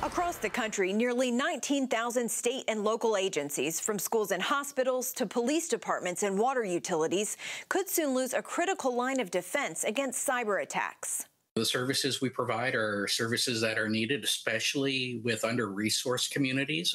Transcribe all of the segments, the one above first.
Across the country, nearly 19,000 state and local agencies, from schools and hospitals to police departments and water utilities, could soon lose a critical line of defense against cyber attacks. The services we provide are services that are needed, especially with under-resourced communities,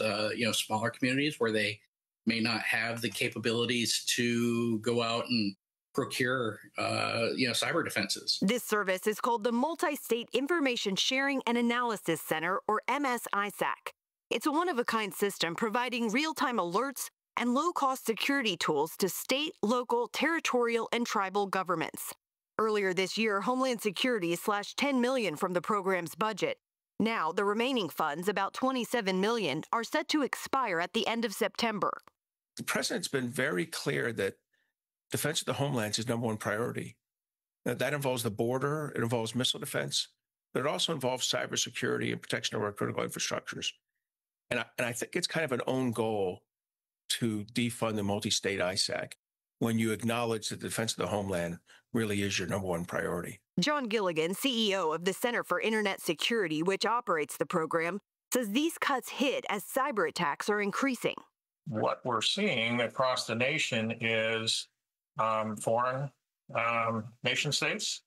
smaller communities where they may not have the capabilities to go out and procure, cyber defenses. This service is called the Multi-State Information Sharing and Analysis Center, or MSISAC. It's a one-of-a-kind system providing real-time alerts and low-cost security tools to state, local, territorial, and tribal governments. Earlier this year, Homeland Security slashed $10 million from the program's budget. Now, the remaining funds, about $27 million, are set to expire at the end of September. The president's been very clear that defense of the homeland is his number one priority. Now, that involves the border, it involves missile defense, but it also involves cybersecurity and protection of our critical infrastructures. And I think it's kind of an own goal to defund the multi-state ISAC when you acknowledge that the defense of the homeland really is your number one priority. John Gilligan, CEO of the Center for Internet Security, which operates the program, says these cuts hit as cyber attacks are increasing. What we're seeing across the nation is foreign nation states,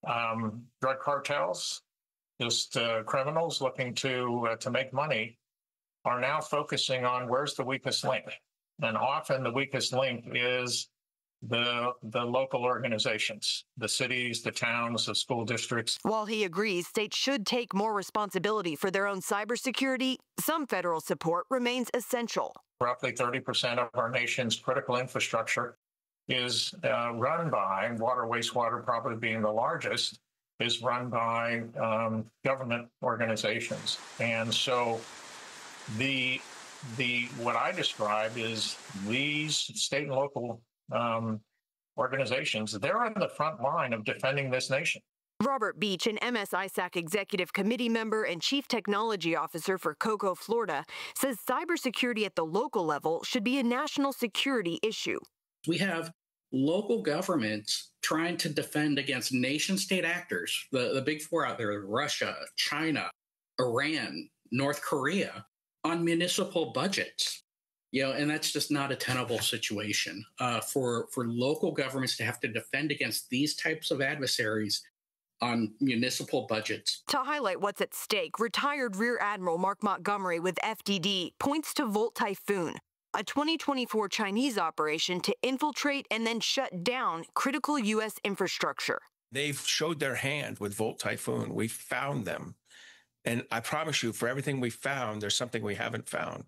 drug cartels, just criminals looking to make money are now focusing on where's the weakest link. And often the weakest link is the local organizations, the cities, the towns, the school districts. While he agrees states should take more responsibility for their own cybersecurity, some federal support remains essential. Roughly 30% of our nation's critical infrastructure is run by, water, wastewater probably being the largest, is run by government organizations. And so what I describe is these state and local organizations, they're on the front line of defending this nation. Robert Beach, an MSISAC executive committee member and chief technology officer for Cocoa, Florida, says cybersecurity at the local level should be a national security issue. We have local governments trying to defend against nation-state actors, the big four out there, Russia, China, Iran, North Korea, on municipal budgets. And that's just not a tenable situation for local governments to have to defend against these types of adversaries on municipal budgets. To highlight what's at stake, retired Rear Admiral Mark Montgomery with FDD points to Volt Typhoon, a 2024 Chinese operation to infiltrate and then shut down critical U.S. infrastructure. They've showed their hand with Volt Typhoon. We found them. And I promise you, for everything we found, there's something we haven't found.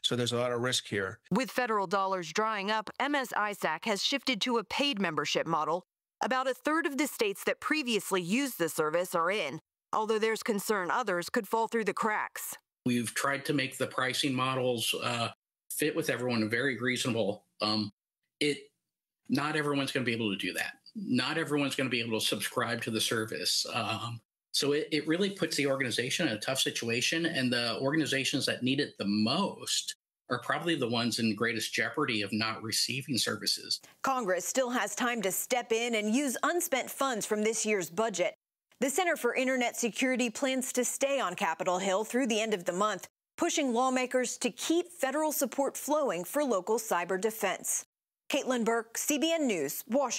So there's a lot of risk here. With federal dollars drying up, MSISAC has shifted to a paid membership model. About a third of the states that previously used the service are in, although there's concern others could fall through the cracks. We've tried to make the pricing models fit with everyone, very reasonable. Not everyone's going to be able to do that. Not everyone's going to be able to subscribe to the service. So it really puts the organization in a tough situation, and the organizations that need it the most are probably the ones in greatest jeopardy of not receiving services. Congress still has time to step in and use unspent funds from this year's budget. The Center for Internet Security plans to stay on Capitol Hill through the end of the month, pushing lawmakers to keep federal support flowing for local cyber defense. Caitlin Burke, CBN News, Washington.